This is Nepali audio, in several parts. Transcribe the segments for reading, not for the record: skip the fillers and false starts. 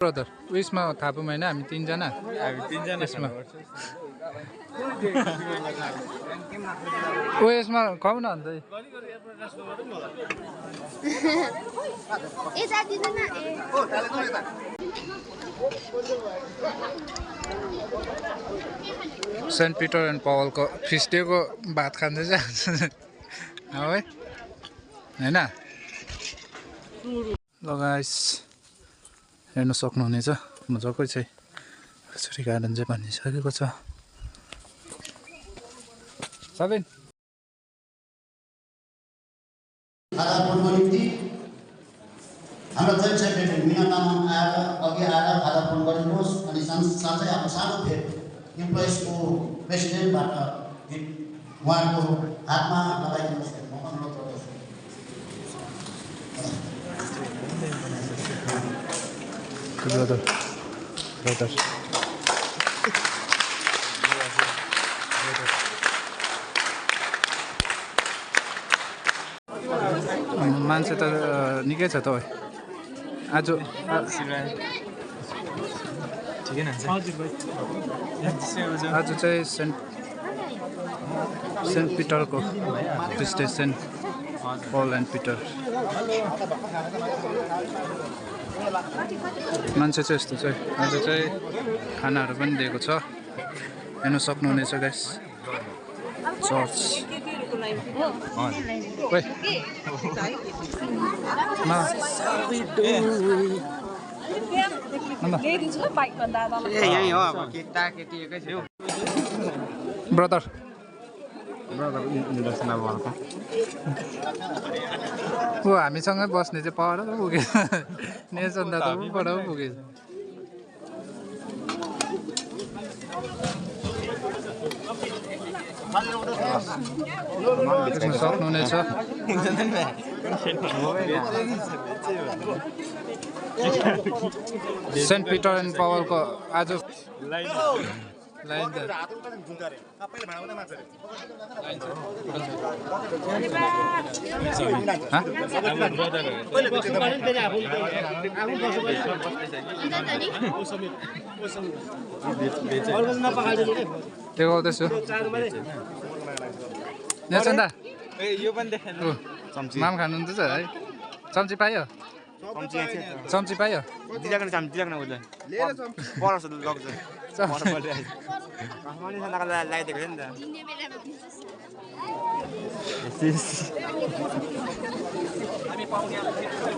ब्रदर उयसमा थापूमा हैन हामी तीनजना यसमा ओ यसमा खाऊ न अन्त सेन्ट पिटर एन्ड पवलको फिस्ट डेको भात खाँदै छ है हैन ल गाइस हेर्न सक्नुहुनेछ मजाकै छ कसरी गार्डन चाहिँ बनिसकेको छ सबिन हाम्रो जोइन्ट सेक्रेटरी मिना तामाङ आएर अघि आएर खादा फोन गरिदिनुहोस् अनि साथै अब सानो भेट इम्प्लोइजको प्रेसिडेन्टबाट उहाँको हातमा लगाइदिनुहोस् म अनुरोध गर्दछु मान्छे त निकै छ त आज आज चाहिँ सेन्ट पिटरको स्टेसन पल एन्ड पिटर मान्छे चाहिँ यस्तो चाहिँ आज चाहिँ खानाहरू पनि दिएको छ हेर्न सक्नुहुनेछ गाइस चर्च ब्रदर ऊ हामीसँगै बस्ने चाहिँ पर त पुगेछ नेचन्दा त ऊबाट पो पुगेछ सक्नुहुनेछ सेन्ट पिटर एन्ड पवलको आज देखाउँदैछु नेचन्दा माम खानुहुँदैछ है चम्ची पायो चम्ची पायो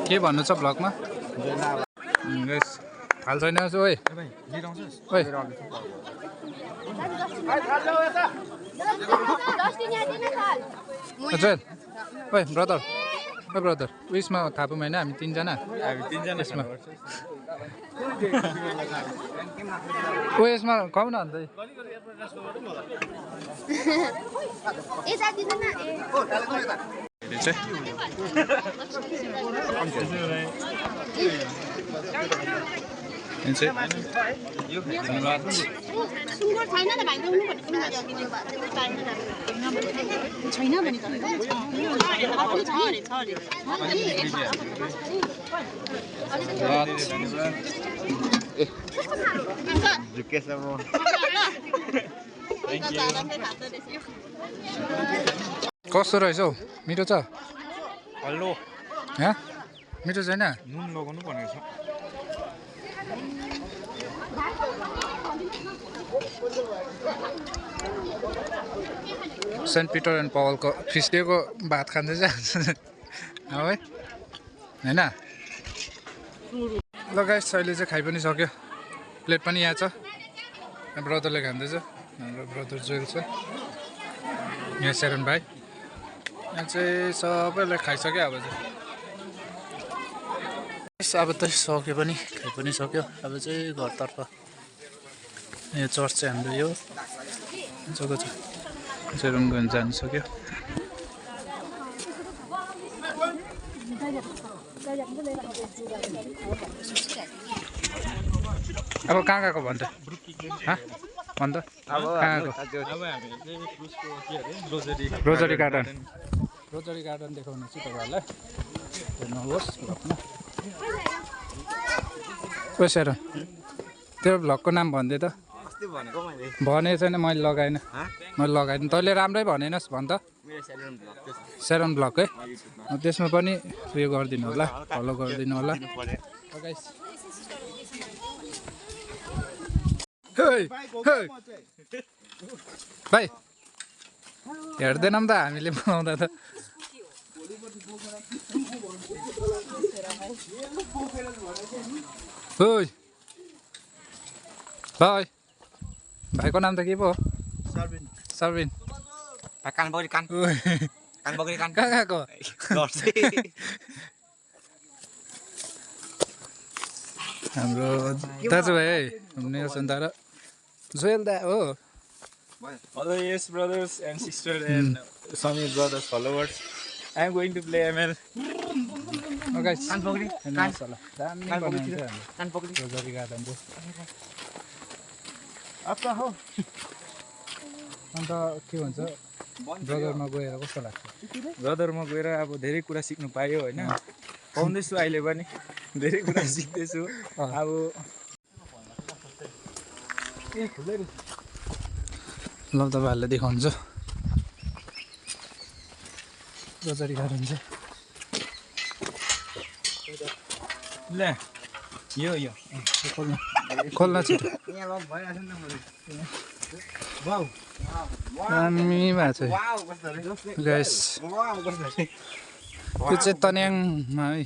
के भन्नु छ भ्लगमा थाल छैन ओइ ओइ ब्रदर उयसमा थापूमा हैन हामी तीनजना यसमा ओ यसमा खाऊ न अन्त कस्तो रहेछ हौ मिठो छ हल्लो मिठो छैन नुन लगाउनु भनेको छ सेन्ट पिटर एन्ड पवलको फिस्ट डेको भात खाँदै छ है हैन ल गाइस अहिले चाहिँ खाइ पनि सक्यो प्लेट पनि यहाँ छ ब्रदरले खाँदैछ हाम्रो ब्रदर जोइल छ यहाँ सेरन भाइ यहाँ चाहिँ सबैले खाइसक्यो अब चाहिँ अब त सक्यो पनि खाइ पनि सक्यो अब चाहिँ घरतर्फ यो चर्च चाहिँ हाम्रो यो जग्गा छ सेरन गएर जानु सक्यो अब कहाँ गएको भन्छ भन्छ रोजरी गार्डन देखाउनु छु तपाईँहरूलाई हेर्नुहोस् ओ सेरन तेरो भ्लगको नाम भनिदिए त अस्ति भनेको मैले भनेको छैन मैले लगाएन मैले लगाइदिनु तैँले राम्रै भनेनस् भन् त मेरो सेलुन ब्लग थियो सेरन भ्लग है युट्युबमा त्यसमा पनि उयो गरिदिनु होला फलो गरिदिनु होला भाइ हेर्दैनौँ त हामीले बनाउँदा त ओइ भाइ भाइको नाम त के पो हो सर्विन कान बगरी कान ओइ कान बगरी कान कहाँ गएको हाम्रो दाजुभाइ है नेल्सन दा र जोयल दा हो Hello, yes, brothers and sisters and Samir brothers followers. I am going to play ML. Guys कान बगरी हेर्नुहोस् होला दामी कान बनाइन्छ बगरी हाम्रो कान बगरी रोजरी गार्डन चाहिँ Apa ho? अन्त के भन्छ ब्रदरमा गएर कस्तो लाग्छ ब्रदरमा गएर अब धेरै कुरा सिक्नु पायो होइन पाउँदैछु अहिले पनि धेरै कुरा सिक्दैछु अब ल तपाईँहरूलाई देखाउँछु रोजरी गार्डन चाहिँ ल यो खोल्नु खोल्न छिटो यहाँ लग भइरहेछ नि त वाउ दामी भएको छ वाउ कस्तो रे गाइस वाउ कस्तो रे यो चाहिँ तन्याङमा है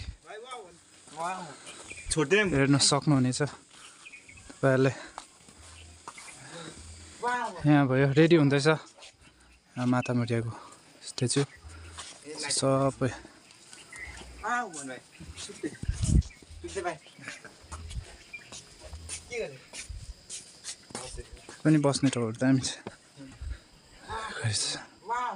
वाउ छोटे हेर्न सक्नुहुनेछ तपाईँहरूले वाउ यहाँ भयो रेडी हुँदैछ माता मरियाको स्ट्याचु सबै वाउ भन भाइ सुत्ते सुत्ते भाइ के गर्ने पनि बस्ने ठाउँहरू दामी छ गाइस वाउ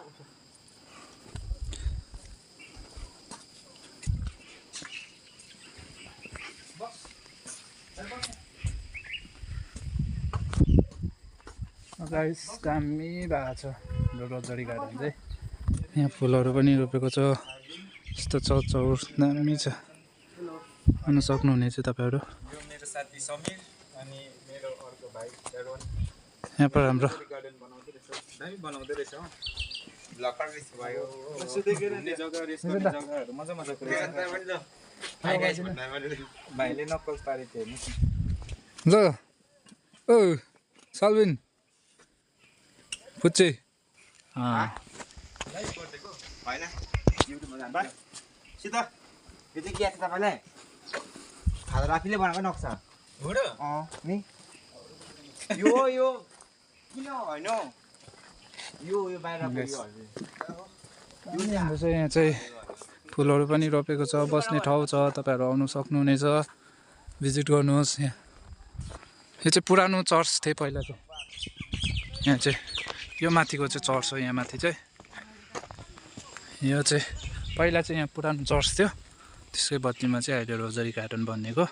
गाइस दामी भएको छ रोजरी गार्डन चाहिँ यहाँ फुलहरू पनि रोपेको छ यस्तो चौर दामी छ आउनु सक्नुहुनेछ तपाईँहरू यो मेरो साथी समीर अनि मेरो अर्को भाइ एरोन यहाँ पर हाम्रो गार्डन बनाउँदै रहेछ दामी बनाउँदै रहेछ हो ब्लकर रेस भयो घुम्ने जग्गा रेस गर्ने जग्गाहरू मजा मजाको रहेछ हाई गाइस भन्दा मैले भाइले नक्कल पारेको थियो हेर्नुहोस् न ल ओ साल्विन पुच्चे लाइभ गरिदिएको होइन युट्युबमा जान्छ सित यो चाहिँ के छ तपाईँलाई खाजा आफैले बनाएको नक्सा हो र नि यो किन होइन यो बाहिरको यो हाम्रो चाहिँ यहाँ चाहिँ फुलहरू पनि रोपेको छ बस्ने ठाउँ छ तपाईँहरू आउनु सक्नुहुनेछ भिजिट गर्नुहोस् यहाँ यो चाहिँ पुरानो चर्च थियो पहिला चाहिँ यहाँ चाहिँ यो माथिको चाहिँ चर्च हो यहाँ माथि चाहिँ यो चाहिँ पहिला चाहिँ यहाँ पुरानो चर्च थियो त्यसकै बत्तीमा चाहिँ अहिले रोजरी गार्डन बनिएको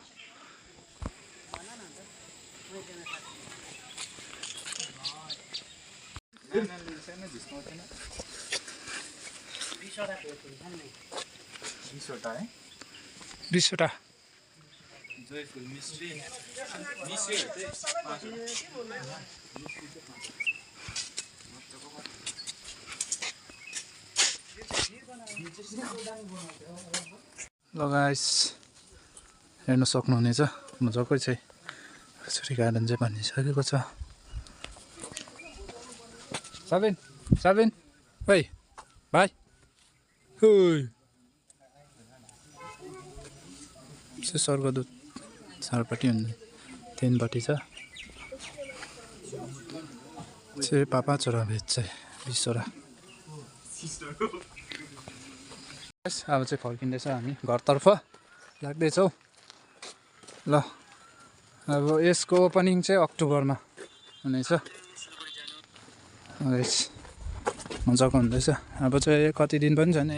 बिसवटा है 20वटा जोयफुल मिस्ट्री मिस्ट्री ल गाइस हेर्न सक्नुहुनेछ मजाकै चाहिँ रोजरी गार्डन चाहिँ बनिसकेको छ साबिन ओइ भाइ ओइ चाहिँ स्वर्गदूत चारपट्टि हुन्छ तिनपट्टि छ चाहिँ पापा छोरा भेज चाहिँ 20वटा अब चाहिँ फर्किँदैछ हामी घरतर्फ लाग्दैछौँ ल अब यसको ओपनिङ चाहिँ अक्टोबरमा हुनेछ मजाको हुँदैछ अब चाहिँ कति दिन पनि छैन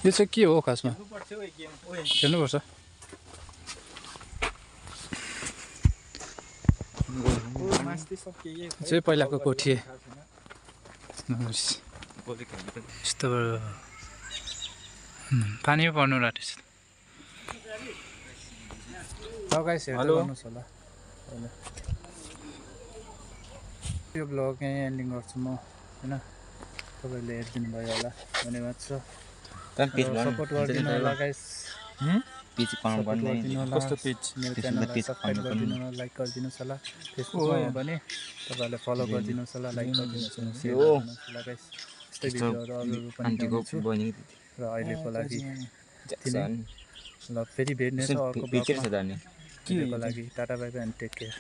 यो चाहिँ के हो खासमा खेल्नुपर्छ चाहिँ पहिलाको कोठी यस्तो पानी पो पर्नु रहेछ गाइस हेर्दै हेलो। गर्नुहोस् होला होइन यो ब्लग यहीँ एन्डिङ गर्छु म होइन तपाईँहरूले हेरिदिनु भयो होला धन्यवाद छ सपोर्ट गरिदिनु होला गाइस पिच सपोर्ट गरिदिनु होला कस्तो पेज? मेरो त्यसमा च्यानललाई पेज सब्सक्राइब भन्नु गरिदिनु होला लाइक गरिदिनुहोस् होला फेसबुकमा हो भने तपाईँहरूले फलो गरिदिनुहोस् होला लाइक गरिदिनुहोस् होला सेयर गरिदिनुहोस् होला गाइस यस्तै भिडियोहरू अरू पनि आन्टीको ल्याउनेछु बहिनी र अहिलेको लागि ज्याक्सन ल फेरि भेट्ने छ अर्को पिचर छ ब्लगमा जाने अहिलेको लागि tata bye bye and take care